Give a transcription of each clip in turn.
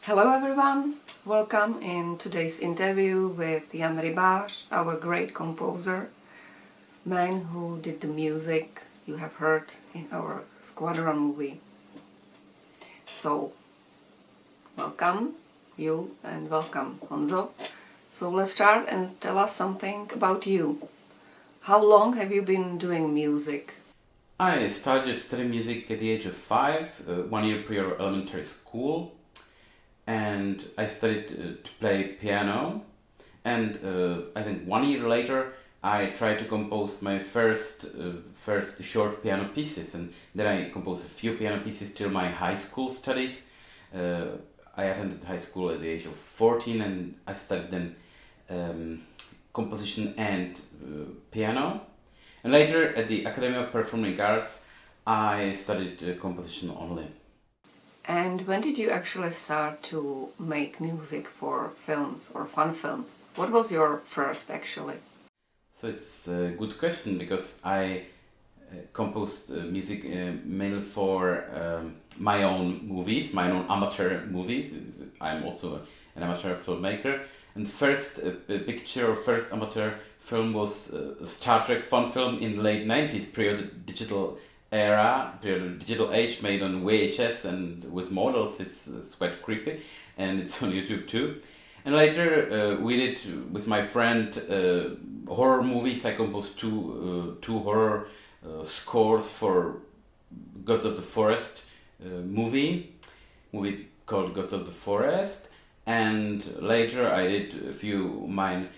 Hello everyone, welcome in today's interview with Jan Rybář, our great composer, man who did the music you have heard in our Squadron movie. So, welcome you and welcome Honzo. So let's start and tell us something about you. How long have you been doing music? I started studying music at the age of 5, 1 year prior elementary school, and I studied to play piano. And I think 1 year later, I tried to compose my first short piano pieces, and then I composed a few piano pieces till my high school studies. I attended high school at the age of 14, and I studied then composition and piano. And later, at the Academy of Performing Arts, I studied composition only. And when did you actually start to make music for films or fun films? What was your first actually? So it's a good question, because I composed music mainly for my own movies, my own amateur movies. I'm also an amateur filmmaker. And the first picture or first amateur film was a Star Trek fun film in the late 90s, period digital era, period digital age, made on VHS and with models. It's quite creepy, and it's on YouTube too. And later we did with my friend horror movies. I composed two horror scores for Ghosts of the Forest movie called Ghosts of the Forest. And later I did a few mine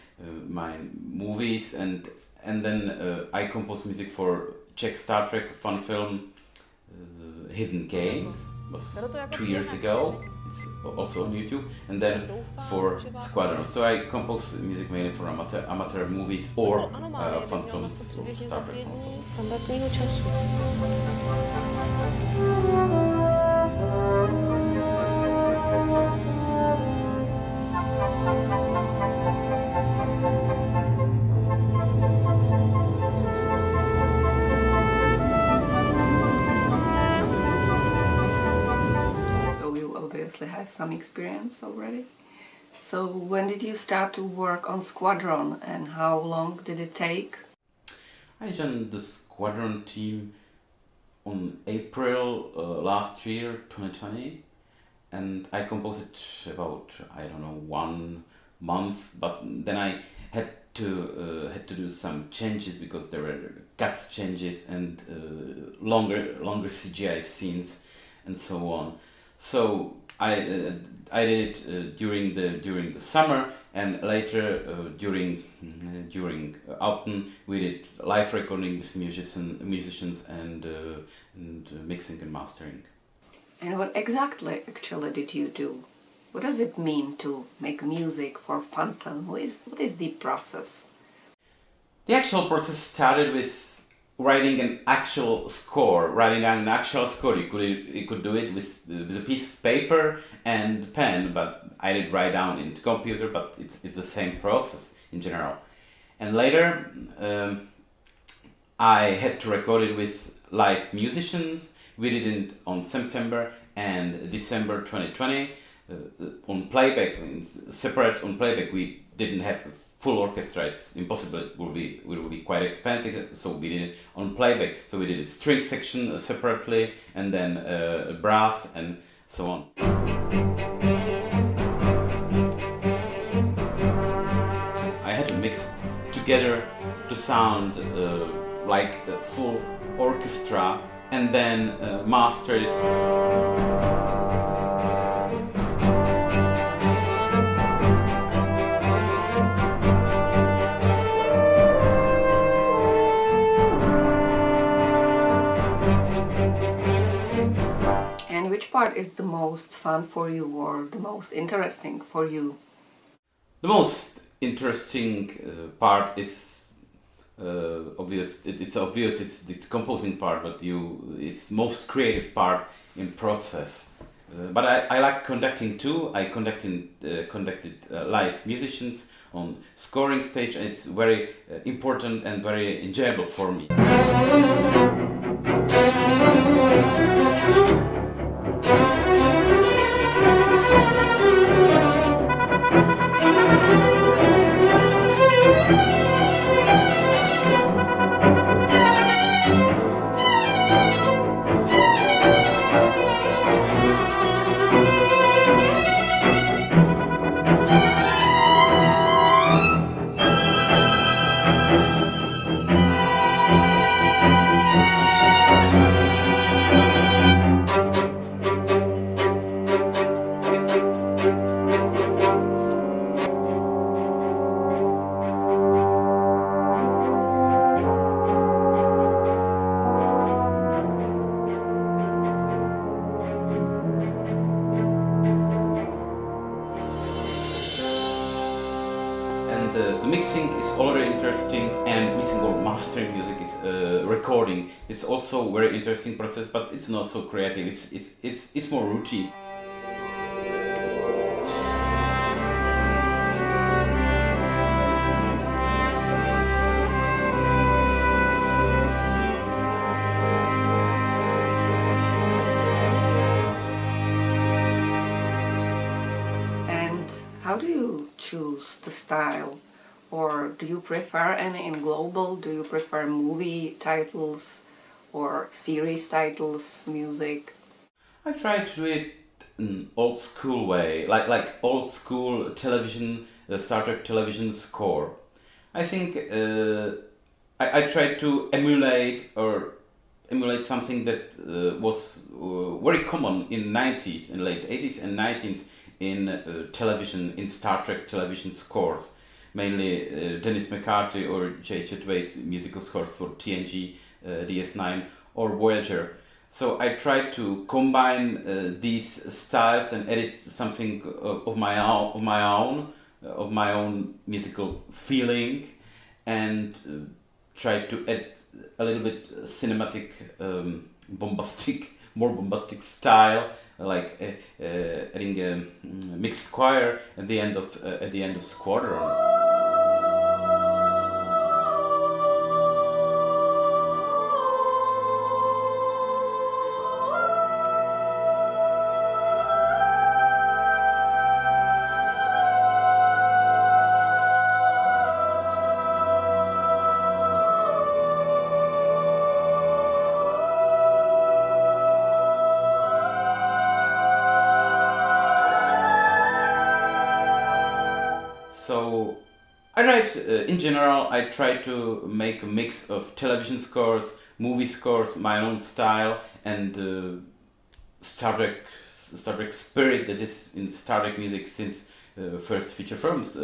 movies, and then I composed music for Czech Star Trek fun film Hidden Games. It was 2 years ago. It's also on YouTube. And then for Squadron. So I compose music mainly for amateur movies or fun films, Star Trek fun films. Have some experience already. So when did you start to work on Squadron, and how long did it take? I joined the Squadron team on April last year, 2020, and I composed it about, I don't know, 1 month, but then I had to do some changes because there were cuts changes and longer CGI scenes and so on. So I did it during the summer, and later during autumn we did live recording with musicians and mixing and mastering. And what exactly actually did you do? What does it mean to make music for fun film? What is the process? The actual process started with writing an actual score. You could do it with a piece of paper and pen, but I did write down in the computer, but it's the same process in general. And later I had to record it with live musicians. We did it on September and December 2020 on playback, separate on playback. We didn't have full orchestra. It's impossible. It will be quite expensive. So we did it on playback. So we did a string section separately, and then brass and so on. I had to mix together to sound like a full orchestra, and then master it. Which part is the most fun for you, or the most interesting for you? The most interesting part is obvious. It's obvious. It's the composing part, but it's most creative part in process. But I like conducting too. I conducted live musicians on scoring stage, and it's very important and very enjoyable for me. mixing is already interesting, and mixing or mastering music is recording. It's also a very interesting process, but it's not so creative. It's more routine. How do you choose the style? Or do you prefer any in global? Do you prefer movie titles or series titles, music? I try to do it in old school way, like old school television, Star Trek television score. I think I try to emulate something that was very common in 90s, in late 80s and 90s in television, in Star Trek television scores, mainly Dennis McCarthy or J. Chetway's musical scores for TNG, DS9 or Voyager. So I try to combine these styles and edit something of my own musical feeling, and try to add a little bit cinematic, more bombastic style, like adding a mixed choir at the end of Squadron. So I write, in general, I try to make a mix of television scores, movie scores, my own style, and Star Trek spirit that is in Star Trek music since first feature films,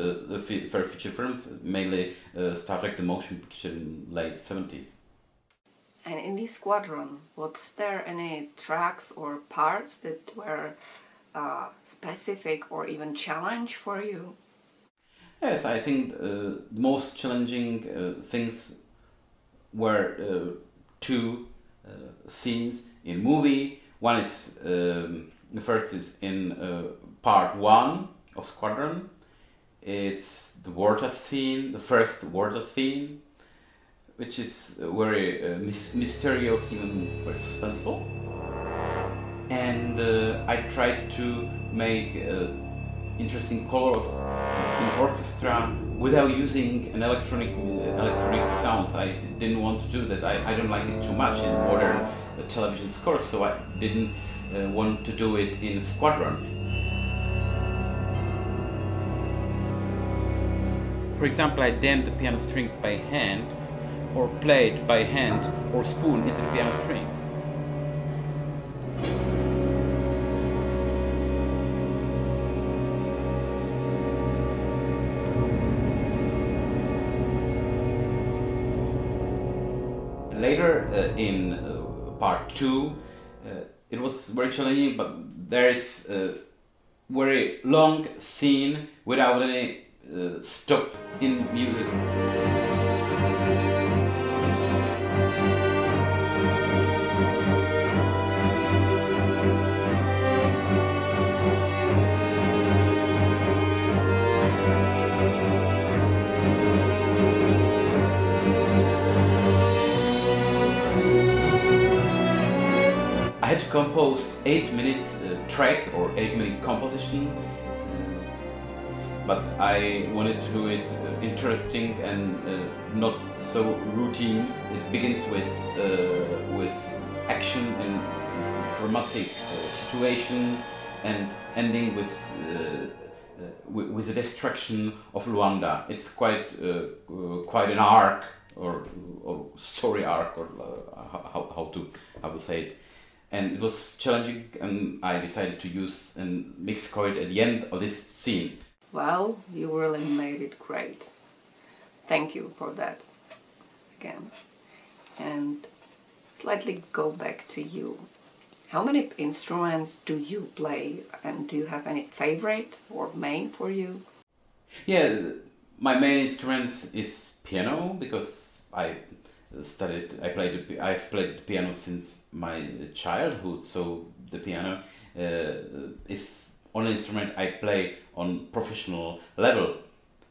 mainly Star Trek the motion picture in late 70s. And in this Squadron, was there any tracks or parts that were specific or even challenge for you? Yes, I think the most challenging things were two scenes in movie. One is the first is in part 1 of Squadron. It's the water scene, the first water theme, which is very mysterious, even very suspenseful. And I tried to make interesting colors in orchestra without using an electronic sounds. I didn't want to do that. I don't like it too much in modern television scores, so I didn't want to do it in Squadron. For example, I damped the piano strings by hand, or played by hand, or spoon into the piano strings. Later in part 2, it was very challenging, but there is a very long scene without any stop in music. I had to compose 8-minute track or 8-minute composition, but I wanted to do it interesting and not so routine. It begins with action and dramatic situation, and ending with the destruction of Luanda. It's quite an arc or story arc, or how to say it. And it was challenging, and I decided to use a mixed chord at the end of this scene. Well, you really made it great. Thank you for that again. And slightly go back to you. How many instruments do you play, and do you have any favorite or main for you? Yeah, my main instruments is piano because I've played piano since my childhood, so the piano is only instrument I play on professional level.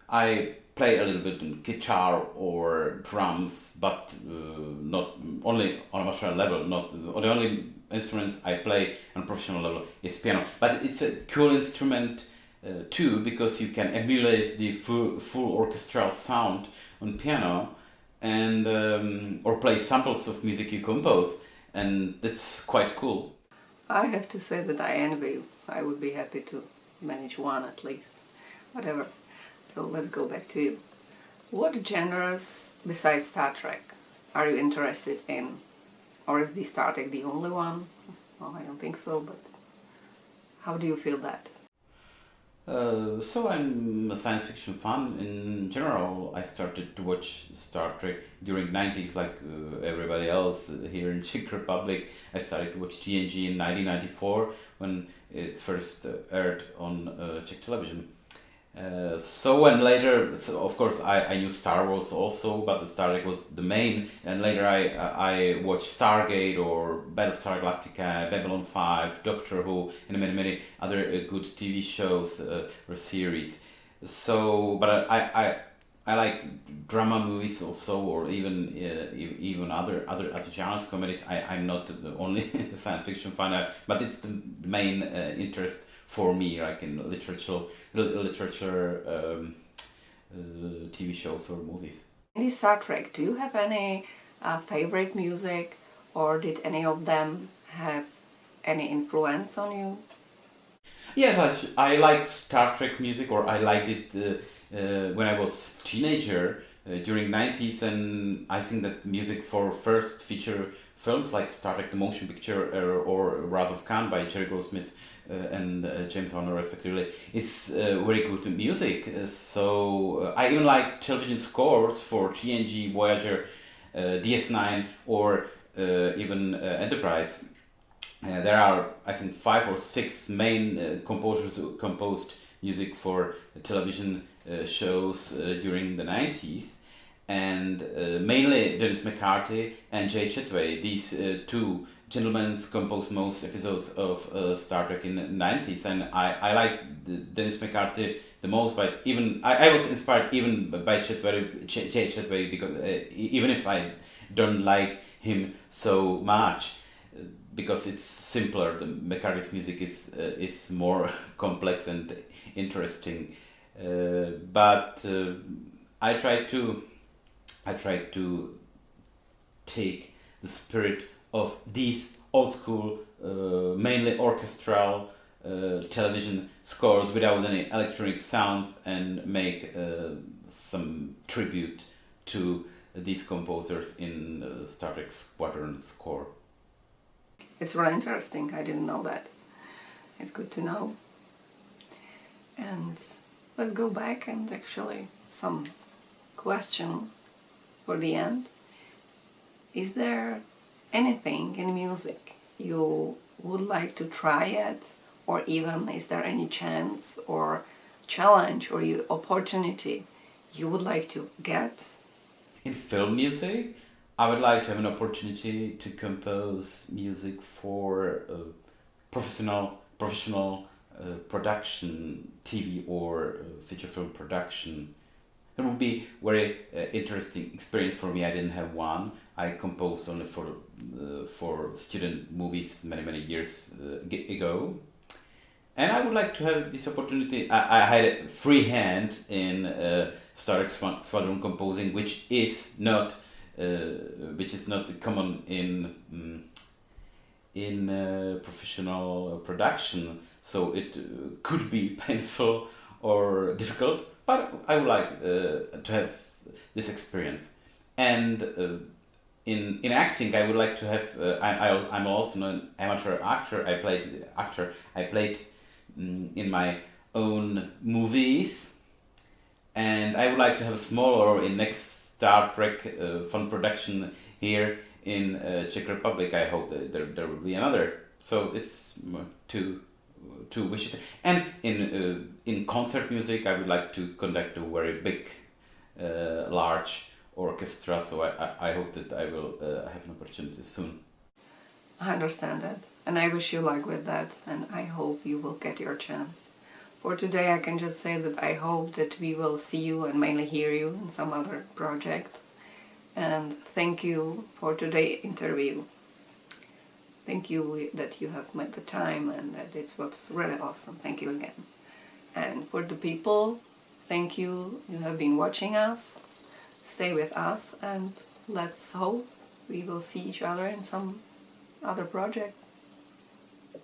I play a little bit on guitar or drums, but not only on a professional level. Not the only instruments I play on professional level is piano. But it's a cool instrument too because you can emulate the full orchestral sound on piano, and or play samples of music you compose, and that's quite cool. I have to say that I envy you. I would be happy to manage one at least. Whatever. So let's go back to you. What genres besides Star Trek are you interested in? Or is the Star Trek the only one? Well, I don't think so, but how do you feel that? So I'm a science fiction fan in general. I started to watch Star Trek during 90s like everybody else here in Czech Republic. I started to watch TNG in 1994 when it first aired on Czech television. So of course I knew Star Wars also, but the Star Trek was the main, and later I watched Stargate or Battlestar Galactica, Babylon 5, Doctor Who, and many other good TV shows or series. So, but I like drama movies also, or even other genres, comedies. I'm not the only science fiction fan, but it's the main interest for me, like in literature, TV shows or movies. In the Star Trek, do you have any favorite music, or did any of them have any influence on you? Yes, I like Star Trek music, or I liked it when I was teenager during 90s, and I think that music for first feature films like Star Trek the Motion Picture or Wrath of Khan by Jerry Goldsmith and James Horner respectively is very good music. So I even like television scores for TNG, Voyager, DS9 or even Enterprise. There are, I think, 5 or 6 main composers who composed music for television shows during the 90s, and mainly Dennis McCarthy and Jay Chetway. These two gentlemen composed most episodes of Star Trek in the 90s, and I like Dennis McCarthy the most, but even I was inspired even by Jay Chetway, because even if I don't like him so much, because it's simpler. The McCarthy's music is more complex and interesting, but I try to take the spirit of these old school, mainly orchestral television scores without any electronic sounds, and make some tribute to these composers in Star Trek Squadron score. It's really interesting. I didn't know that. It's good to know. And let's go back and actually some question for the end. Is there anything in music you would like to try yet? Or even is there any chance or challenge or opportunity you would like to get? In film music, I would like to have an opportunity to compose music for professional production, TV or feature film production. It would be very interesting experience for me. I didn't have one. I composed only for student movies many years ago, and I would like to have this opportunity. I had a free hand in Star Trek Squadron composing, which is not common in professional production, so it could be painful or difficult, but I would like to have this experience. And in acting, I would like to have. I'm also an amateur actor. I played in my own movies, and I would like to have a smaller in next Star Trek fun production here in Czech Republic. I hope that there will be another. So it's two two wishes. And in concert music, I would like to conduct a very big, large orchestra. So I hope that I will have an opportunity soon. I understand that, and I wish you luck with that, and I hope you will get your chance. For today, I can just say that I hope that we will see you and mainly hear you in some other project. And thank you for today's interview. Thank you that you have made the time, and that it's what's really awesome. Thank you again. And for the people, thank you. You have been watching us. Stay with us, and let's hope we will see each other in some other project.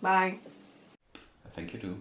Bye. Thank you too.